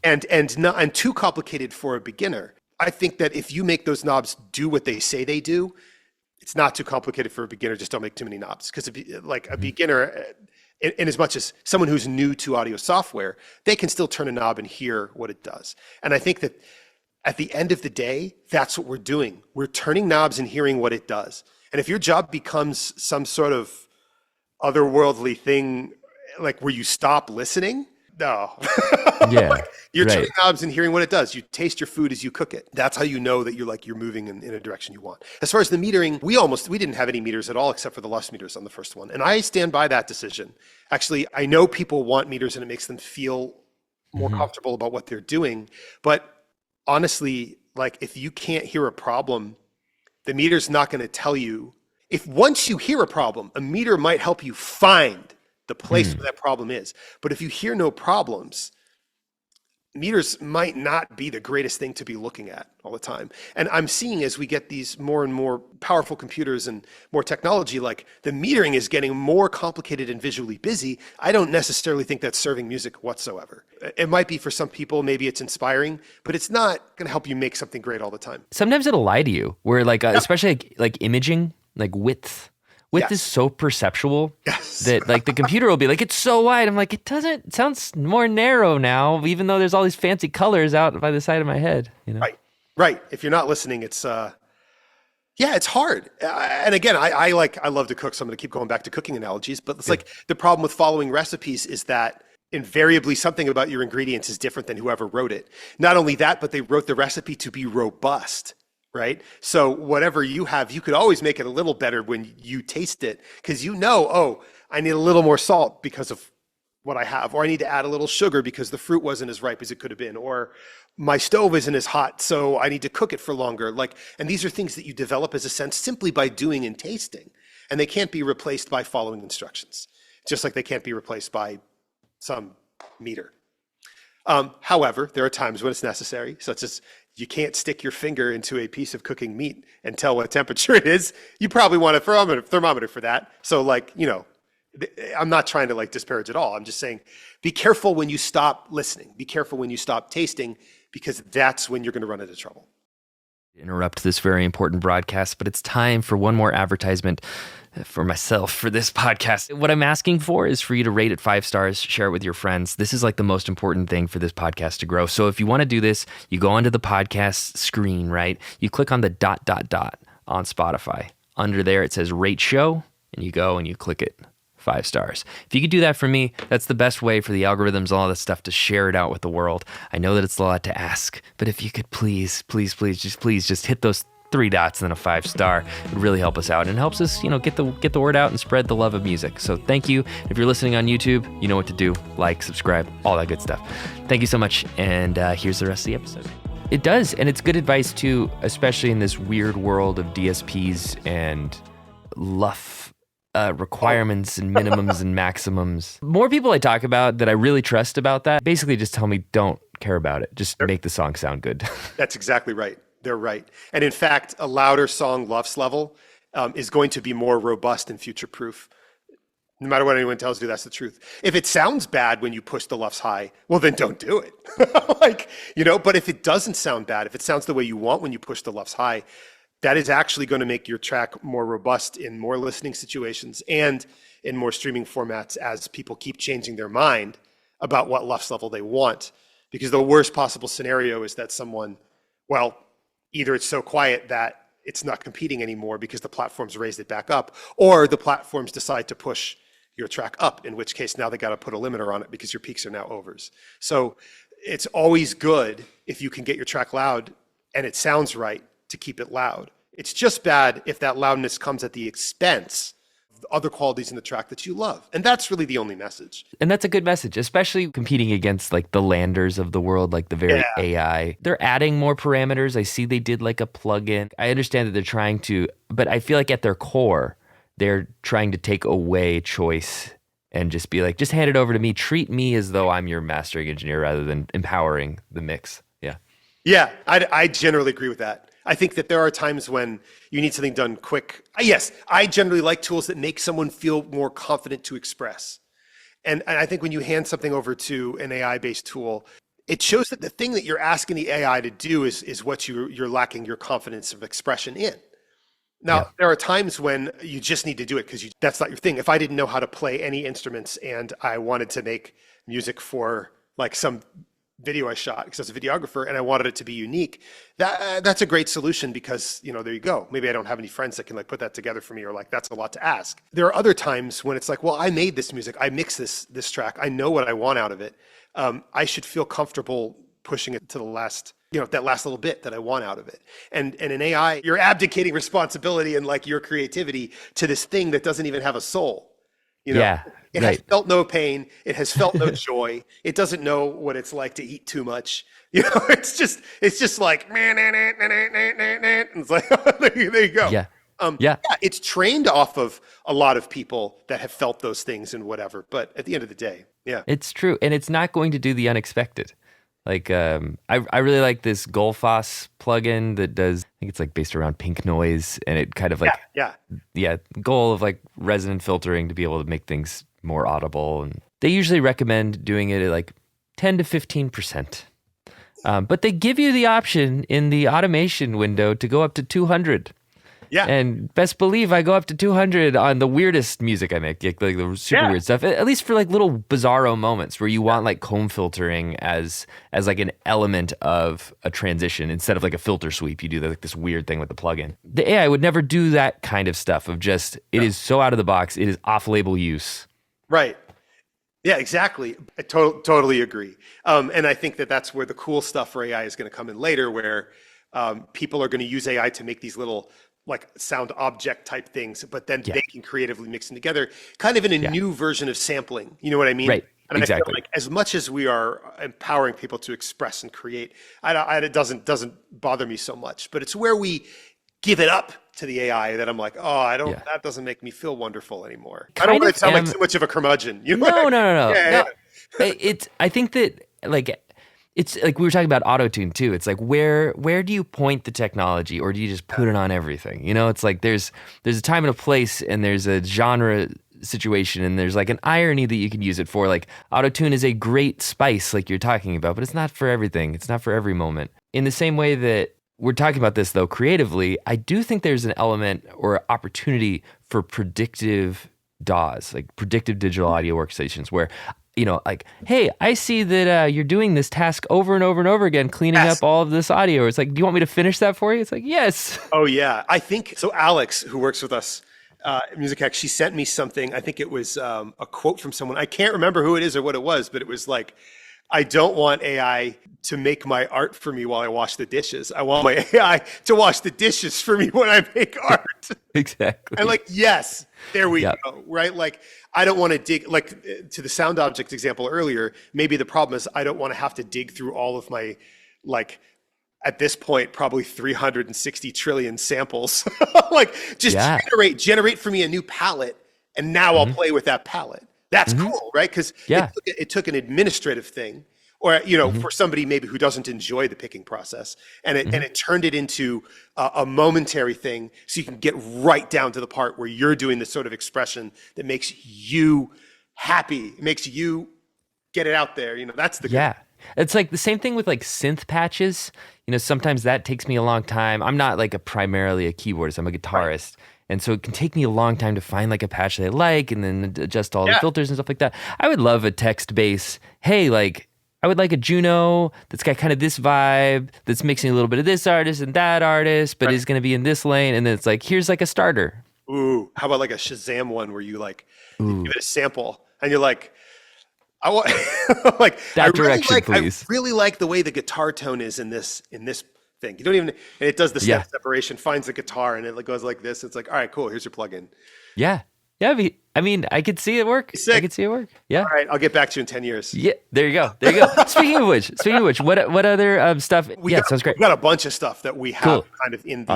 and too complicated for a beginner. I think that if you make those knobs do what they say they do, it's not too complicated for a beginner. Just don't make too many knobs, because like a beginner, in as much as someone who's new to audio software, they can still turn a knob and hear what it does. And I think that at the end of the day, that's what we're doing. We're turning knobs and hearing what it does. And if your job becomes some sort of otherworldly thing, like where you stop listening, no. Like, you're turning knobs and hearing what it does. You taste your food as you cook it. That's how you know that you're moving in a direction you want. As far as the metering, we didn't have any meters at all except for the LUFS meters on the first one. And I stand by that decision. Actually, I know people want meters and it makes them feel more comfortable about what they're doing. But honestly, like if you can't hear a problem, the meter's not going to tell you. If once you hear a problem, a meter might help you find the place where that problem is. But if you hear no problems, meters might not be the greatest thing to be looking at all the time. And I'm seeing, as we get these more and more powerful computers and more technology, like the metering is getting more complicated and visually busy. I don't necessarily think that's serving music whatsoever. It might be for some people, maybe it's inspiring, but it's not going to help you make something great all the time. Sometimes it'll lie to you, where like, especially like imaging, like width is so perceptual that like the computer will be like, it's so wide. I'm like, it sounds more narrow now, even though there's all these fancy colors out by the side of my head. You know? Right. If you're not listening, it's it's hard. And again, I love to cook, so I'm going to keep going back to cooking analogies. But it's like the problem with following recipes is that invariably something about your ingredients is different than whoever wrote it. Not only that, but they wrote the recipe to be robust. Right? So whatever you have, you could always make it a little better when you taste it, because I need a little more salt because of what I have, or I need to add a little sugar because the fruit wasn't as ripe as it could have been, or my stove isn't as hot, so I need to cook it for longer. Like, and these are things that you develop as a sense simply by doing and tasting, and they can't be replaced by following instructions, just like they can't be replaced by some meter. However, there are times when it's necessary, such as you can't stick your finger into a piece of cooking meat and tell what temperature it is. You probably want a thermometer for that. So like, you know, I'm not trying to like disparage at all. I'm just saying, be careful when you stop listening. Be careful when you stop tasting, because that's when you're going to run into trouble. Interrupt this very important broadcast, but it's time for one more advertisement for myself for this podcast. What I'm asking for is for you to rate it 5 stars, share it with your friends. This is like the most important thing for this podcast to grow. So if you want to do this, you go onto the podcast screen, right? You click on the ... on Spotify. Under there, it says rate show, and you go and you click it. 5 stars. If you could do that for me, that's the best way for the algorithms, all this stuff, to share it out with the world. I know that it's a lot to ask, but if you could please just hit those 3 dots and then a 5 star, it would really help us out and helps us, get the word out and spread the love of music. So thank you. If you're listening on YouTube, you know what to do. Like, subscribe, all that good stuff. Thank you so much. And here's the rest of the episode. It does. And it's good advice too, especially in this weird world of DSPs and LUF requirements and minimums and maximums. More people I talk about that I really trust about that basically just tell me, don't care about it. Just make the song sound good. That's exactly right. They're right. And in fact, a louder song LUFS level is going to be more robust and future-proof. No matter what anyone tells you, that's the truth. If it sounds bad when you push the LUFS high, well, then don't do it. But if it doesn't sound bad, if it sounds the way you want when you push the LUFS high, that is actually going to make your track more robust in more listening situations and in more streaming formats as people keep changing their mind about what LUFS level they want. Because the worst possible scenario is that someone, well, either it's so quiet that it's not competing anymore because the platforms raised it back up, or the platforms decide to push your track up, in which case now they got to put a limiter on it because your peaks are now overs. So it's always good if you can get your track loud and it sounds right to keep it loud. It's just bad if that loudness comes at the expense of the other qualities in the track that you love. And that's really the only message. And that's a good message, especially competing against like the Landers of the world, like the very AI. They're adding more parameters. I see they did like a plugin. I understand that they're trying to, but I feel like at their core, they're trying to take away choice and just be like, just hand it over to me. Treat me as though I'm your mastering engineer rather than empowering the mix. Yeah. Yeah, I generally agree with that. I think that there are times when you need something done quick. Yes, I generally like tools that make someone feel more confident to express. And I think when you hand something over to an AI-based tool, it shows that the thing that you're asking the AI to do is what you're lacking your confidence of expression in. Now, there are times when you just need to do it because that's not your thing. If I didn't know how to play any instruments and I wanted to make music for like some video I shot because I was a videographer and I wanted it to be unique, that's a great solution because, there you go. Maybe I don't have any friends that can like put that together for me, or like, that's a lot to ask. There are other times when it's like, well, I made this music. I mixed this track. I know what I want out of it. I should feel comfortable pushing it to the last, that last little bit that I want out of it. And in AI, you're abdicating responsibility and like your creativity to this thing that doesn't even have a soul. It has felt no pain. It has felt no joy. It doesn't know what it's like to eat too much. It's just like, and it's like, there you go. Yeah. It's trained off of a lot of people that have felt those things and whatever. But at the end of the day, it's true. And it's not going to do the unexpected. Like, I really like this Golfos plugin that does, I think it's like based around pink noise, and it kind of like, goal of like resonant filtering to be able to make things more audible. And they usually recommend doing it at like 10 to 15%. But they give you the option in the automation window to go up to 200. Yeah. And best believe I go up to 200 on the weirdest music I make, like the super weird stuff, at least for like little bizarro moments where you want like comb filtering as like an element of a transition instead of like a filter sweep. You do like this weird thing with the plugin. The AI would never do that kind of stuff of just, it is so out of the box. It is off-label use. Right. Yeah, exactly. I totally agree. And I think that's where the cool stuff for AI is going to come in later, where people are going to use AI to make these little like sound object type things, but then they can creatively mix them together, kind of in a new version of sampling. You know what I mean? Right. And I feel Exactly. like as much as we are empowering people to express and create, it doesn't bother me so much. But it's where we give it up to the AI that I'm like, oh, Yeah. that doesn't make me feel wonderful anymore. I Kind don't want of to sound like am. too much of a curmudgeon. You know No, what no, I mean? no, no, Yeah, no. I think that like it's like we were talking about autotune too. It's like where do you point the technology, or do you just put it on everything? You know, it's like there's a time and a place, and there's a genre situation, and there's like an irony that you can use it for. Like autotune is a great spice, like you're talking about, but it's not for everything. It's not for every moment. In the same way that we're talking about this though creatively, I do think there's an element or opportunity for predictive DAWs, like predictive digital audio workstations, where like, hey, I see that you're doing this task over and over and over again, cleaning Yes. up all of this audio. It's like, do you want me to finish that for you? It's like, yes. Oh yeah, I think so. Alex, who works with us at Music Hack, she sent me something. I think it was a quote from someone. I can't remember who it is or what it was, but it was like, I don't want AI to make my art for me while I wash the dishes. I want my AI to wash the dishes for me when I make art. Exactly. And like, yes, there we Yep. go, right? Like, I don't want to dig, like to the sound object example earlier, maybe the problem is I don't want to have to dig through all of my, like, at this point, probably 360 trillion samples. Like, just Yeah. generate for me a new palette, and now I'll play with that palette. That's cool, right? Because Yeah. it took an administrative thing, or for somebody maybe who doesn't enjoy the picking process, and it turned it into a momentary thing, so you can get right down to the part where you're doing the sort of expression that makes you happy, it makes you get it out there. That's the Yeah. It's like the same thing with like synth patches. Sometimes that takes me a long time. I'm not like primarily a keyboardist. I'm a guitarist. And so it can take me a long time to find like a patch that I like and then adjust all the filters and stuff like that. I would love a text base. Hey, like I would like a Juno that's got kind of this vibe, that's mixing a little bit of this artist and that artist, but is going to be in this lane. And then it's like, here's like a starter. Ooh, how about like a Shazam one where you like you give it a sample and you're like, I want like That direction, please. I really like the way the guitar tone is in this thing. You don't even, and it does the step separation, finds the guitar, and it goes like this. It's like, all right, cool. Here's your plugin. Yeah. Yeah. I mean, I could see it work. Sick. I could see it work. Yeah. All right, I'll get back to you in 10 years. Yeah. There you go. There you go. Speaking of which, what other stuff? Sounds great. We got a bunch of stuff that we have Cool. kind of in the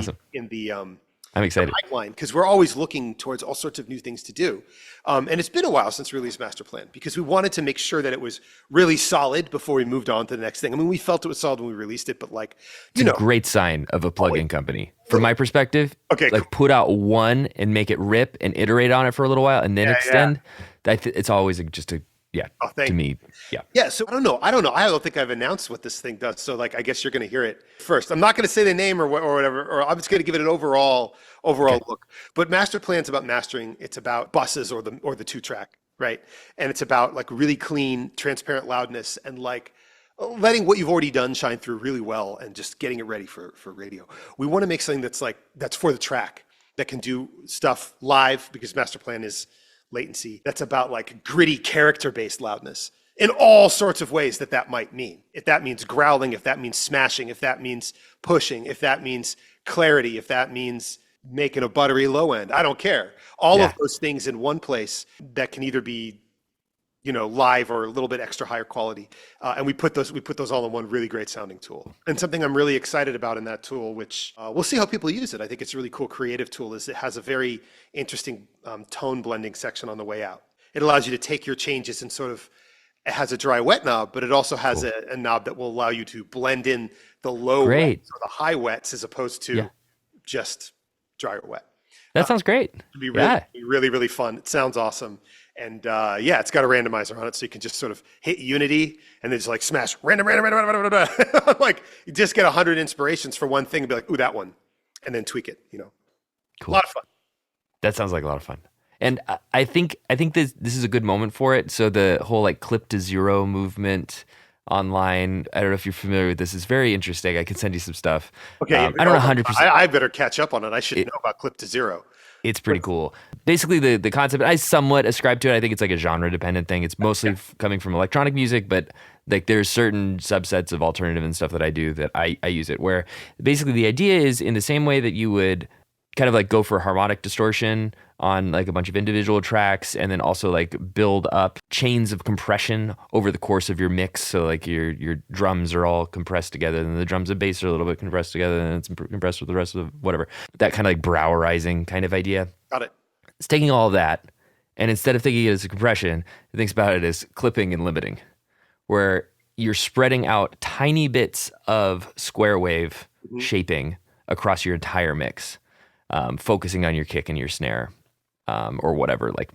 Awesome. I'm excited. pipeline, because we're always looking towards all sorts of new things to do. And it's been a while since we released Master Plan, because we wanted to make sure that it was really solid before we moved on to the next thing. I mean, we felt it was solid when we released it, but like, It's a great sign of a plugin company. From my perspective, Okay, like put out one and make it rip and iterate on it for a little while and then extend. It's always just to thank to me. Yeah. Yeah, so I don't know. I don't think I've announced what this thing does. So like, I guess you're going to hear it first. I'm not going to say the name or whatever, or I'm just going to give it an overall look. But Master Plan's about mastering. It's about buses or the 2-track, right? And it's about like really clean, transparent loudness and like letting what you've already done shine through really well and just getting it ready for radio. We want to make something that's for the track, that can do stuff live, because Master Plan is latency. That's about like gritty character-based loudness in all sorts of ways that might mean. If that means growling, if that means smashing, if that means pushing, if that means clarity, if that means making a buttery low end, I don't care. All of those things in one place that can either be, live or a little bit extra higher quality. And we put those all in one really great sounding tool. And something I'm really excited about in that tool, which we'll see how people use it. I think it's a really cool creative tool, is it has a very interesting tone blending section on the way out. It allows you to take your changes and sort of, it has a dry wet knob, but it also has a knob that will allow you to blend in the low wets or the high wets as opposed to just dry or wet. That sounds great. It'd be really, really fun. It sounds awesome. And it's got a randomizer on it, so you can just sort of hit Unity and then just like smash random. Like you just get 100 inspirations for one thing and be like, ooh, that one, and then tweak it. Cool. A lot of fun. That sounds like a lot of fun. And I think this is a good moment for it. So the whole like clip to zero movement online, I don't know if you're familiar with this. It's very interesting. I can send you some stuff. Okay, I don't know 100%. I better catch up on it. I should know about clip to zero. It's pretty cool. Basically, the concept, I somewhat ascribe to it. I think it's like a genre-dependent thing. It's mostly coming from electronic music, but like there's certain subsets of alternative and stuff that I do that I use it, where basically the idea is in the same way that you would kind of like go for harmonic distortion on like a bunch of individual tracks, and then also like build up chains of compression over the course of your mix. So like your drums are all compressed together, and the drums and bass are a little bit compressed together, and it's compressed with the rest of the whatever. That kind of like Brouwerizing kind of idea. Got it. It's taking all of that, and instead of thinking it as a compression, it thinks about it as clipping and limiting, where you're spreading out tiny bits of square wave shaping across your entire mix, focusing on your kick and your snare, or whatever like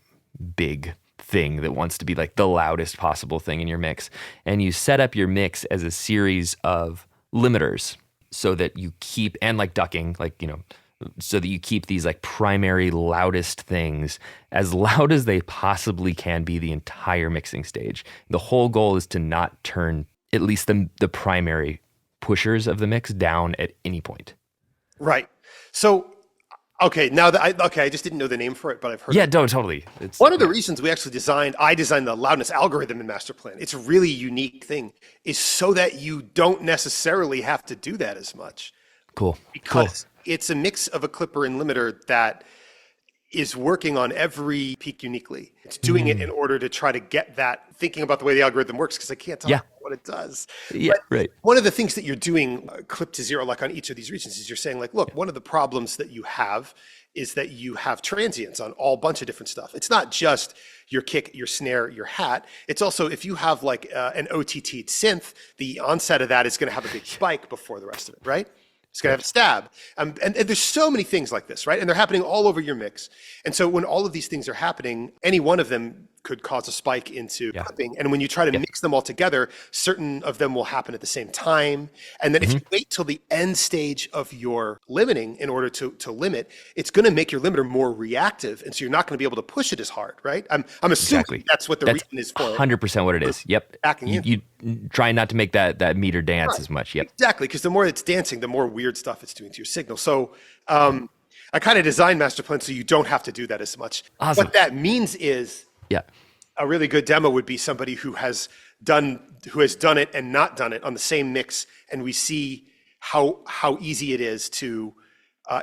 big thing that wants to be like the loudest possible thing in your mix. And you set up your mix as a series of limiters so that you keep, and like ducking, like, you know, so that you keep these like primary loudest things as loud as they possibly can be the entire mixing stage. The whole goal is to not turn at least the primary pushers of the mix down at any point. Right. So, okay, now that I just didn't know the name for it, but I've heard. Yeah, it. no, totally. It's One of the reasons we actually I designed the loudness algorithm in Masterplan. It's a really unique thing, is so that you don't necessarily have to do that as much. Cool. Because it's a mix of a clipper and limiter that is working on every peak uniquely. It's doing it in order to try to get that, thinking about the way the algorithm works, because I can't talk about what it does. Yeah, but right. One of the things that you're doing, clip to zero, like on each of these regions, is you're saying like, look, one of the problems that you have is that you have transients on all bunch of different stuff. It's not just your kick, your snare, your hat. It's also, if you have like an OTT synth, the onset of that is going to have a big spike before the rest of it, right? It's going to have a stab. And there's so many things like this, right? And they're happening all over your mix. And so when all of these things are happening, any one of them could cause a spike into clipping. And when you try to mix them all together, certain of them will happen at the same time. And then if you wait till the end stage of your limiting in order to limit, it's going to make your limiter more reactive. And so you're not going to be able to push it as hard, right? I'm assuming that's what the reason is for. 100% what it is. Yep. You try not to make that meter dance as much. Yep. Exactly. Because the more it's dancing, the more weird stuff it's doing to your signal. So I kind of designed Masterplan so you don't have to do that as much. Awesome. What that means is a really good demo would be somebody who has done it and not done it on the same mix, and we see how easy it is to,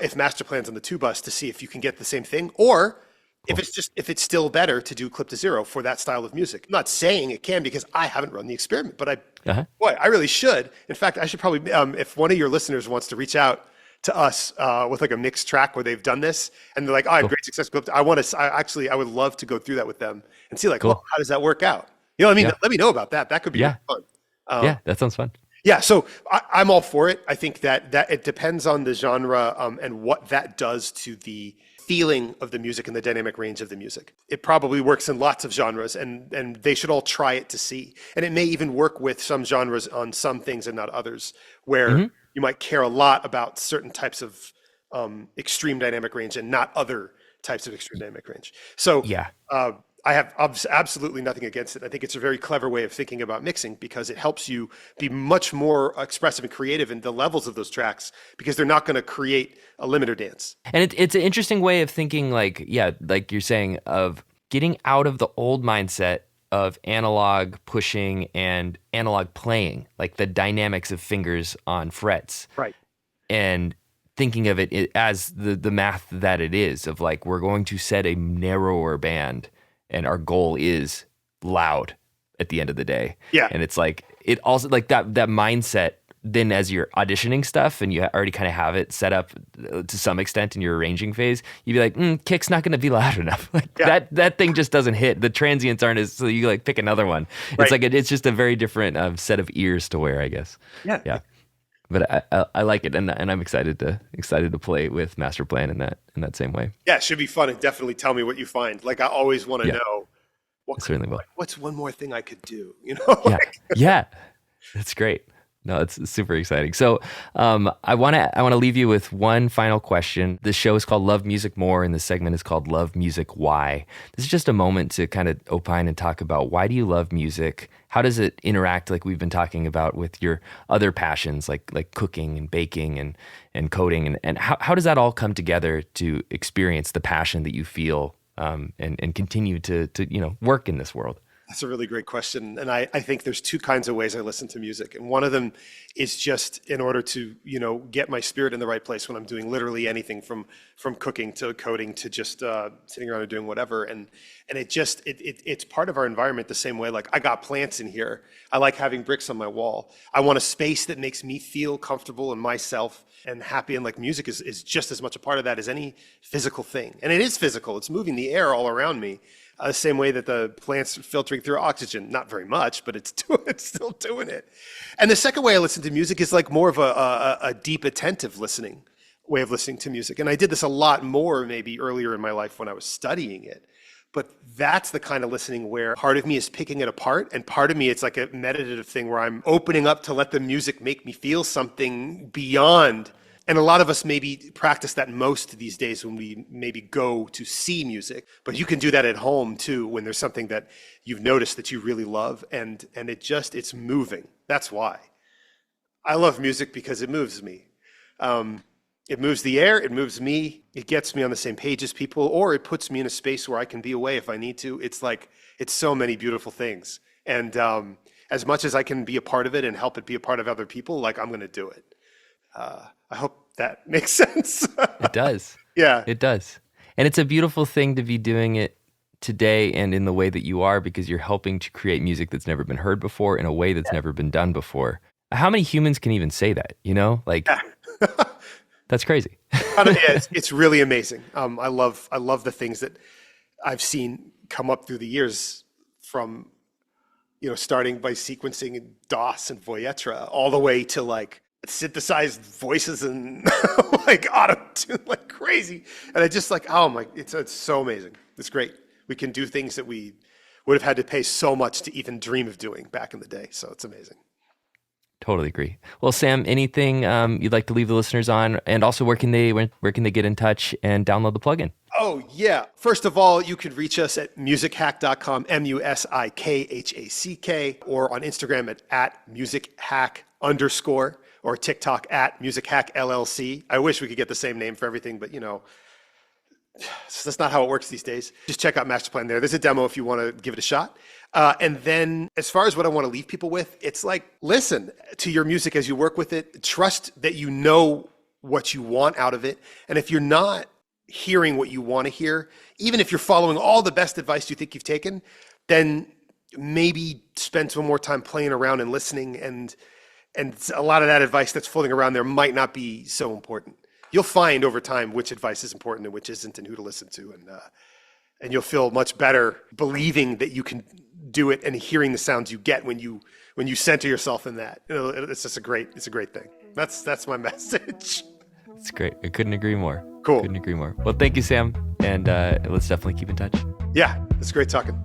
if Masterplan's on the 2-bus, to see if you can get the same thing, or if it's still better to do clip to zero for that style of music. I'm not saying it can, because I haven't run the experiment, but I really should. In fact, I should probably, if one of your listeners wants to reach out to us with like a mixed track where they've done this and they're like, I have great success. I would love to go through that with them and see like, how does that work out? You know what I mean? Let me know about that. That could be really fun. That sounds fun. Yeah. So I'm all for it. I think that it depends on the genre and what that does to the feeling of the music and the dynamic range of the music. It probably works in lots of genres, and they should all try it to see. And it may even work with some genres on some things and not others, where you might care a lot about certain types of extreme dynamic range and not other types of extreme dynamic range. So I have absolutely nothing against it. I think it's a very clever way of thinking about mixing, because it helps you be much more expressive and creative in the levels of those tracks, because they're not going to create a limiter dance. And it's an interesting way of thinking, like you're saying, of getting out of the old mindset of analog pushing and analog playing, like the dynamics of fingers on frets. Right. And thinking of it as the math that it is, of like, we're going to set a narrower band, and our goal is loud at the end of the day. Yeah. And it's like, it also, like that mindset, then as you're auditioning stuff and you already kind of have it set up to some extent in your arranging phase, you'd be like, kick's not going to be loud enough. Like that thing just doesn't hit. The transients aren't as, so you like pick another one. It's like, it's just a very different set of ears to wear, I guess. Yeah. Yeah. But I like it, and I'm excited to play with Masterplan in that same way. Yeah, it should be fun, and definitely tell me what you find. Like, I always want to know what's one more thing I could do. You know? Yeah, that's great. No, it's super exciting. So I want to leave you with one final question. The show is called Love Music More, and the segment is called Love Music Why. This is just a moment to kind of opine and talk about, why do you love music? How does it interact, like we've been talking about, with your other passions, like cooking and baking and coding, and how does that all come together to experience the passion that you feel and continue to work in this world? That's a really great question. And I think there's two kinds of ways I listen to music. And one of them is just in order to, get my spirit in the right place when I'm doing literally anything from cooking to coding to just sitting around and doing whatever. And it's part of our environment the same way. Like I got plants in here. I like having bricks on my wall. I want a space that makes me feel comfortable in myself and happy. And like music is just as much a part of that as any physical thing. And it is physical. It's moving the air all around me. The same way that the plant's filtering through oxygen, not very much, but it's still doing it. And the second way I listen to music is like more of a deep, attentive listening way of listening to music. And I did this a lot more maybe earlier in my life when I was studying it. But that's the kind of listening where part of me is picking it apart, and part of me, it's like a meditative thing where I'm opening up to let the music make me feel something beyond. And a lot of us maybe practice that most these days when we maybe go to see music, but you can do that at home too when there's something that you've noticed that you really love and it's moving. That's why. I love music because it moves me. It moves the air, it moves me, it gets me on the same page as people, or it puts me in a space where I can be away if I need to. It's so many beautiful things. And as much as I can be a part of it and help it be a part of other people, like I'm gonna do it. I hope that makes sense. It does. Yeah. It does. And it's a beautiful thing to be doing it today and in the way that you are, because you're helping to create music that's never been heard before in a way that's never been done before. How many humans can even say that, That's crazy. It's really amazing. I love the things that I've seen come up through the years from, starting by sequencing in DOS and Voyetra all the way to like synthesized voices and like auto-tune like crazy. And I just like, it's so amazing. It's great. We can do things that we would have had to pay so much to even dream of doing back in the day. So it's amazing. Totally agree. Well, Sam, anything you'd like to leave the listeners on, and also where can they get in touch and download the plugin? Oh yeah. First of all, you could reach us at musichack.com, MUSIKHACK, or on Instagram at musichack_, or TikTok at Musik Hack LLC. I wish we could get the same name for everything, but that's not how it works these days. Just check out Master Plan there. There's a demo if you want to give it a shot. And then as far as what I want to leave people with, it's like, listen to your music as you work with it. Trust that you know what you want out of it. And if you're not hearing what you want to hear, even if you're following all the best advice you think you've taken, then maybe spend some more time playing around and listening. And a lot of that advice that's floating around there might not be so important. You'll find over time which advice is important and which isn't, and who to listen to, and you'll feel much better believing that you can do it and hearing the sounds you get when you center yourself in that. It's just a great thing. That's my message. It's great. I couldn't agree more. Cool. Couldn't agree more. Well, thank you, Sam, and let's definitely keep in touch. Yeah, it's great talking.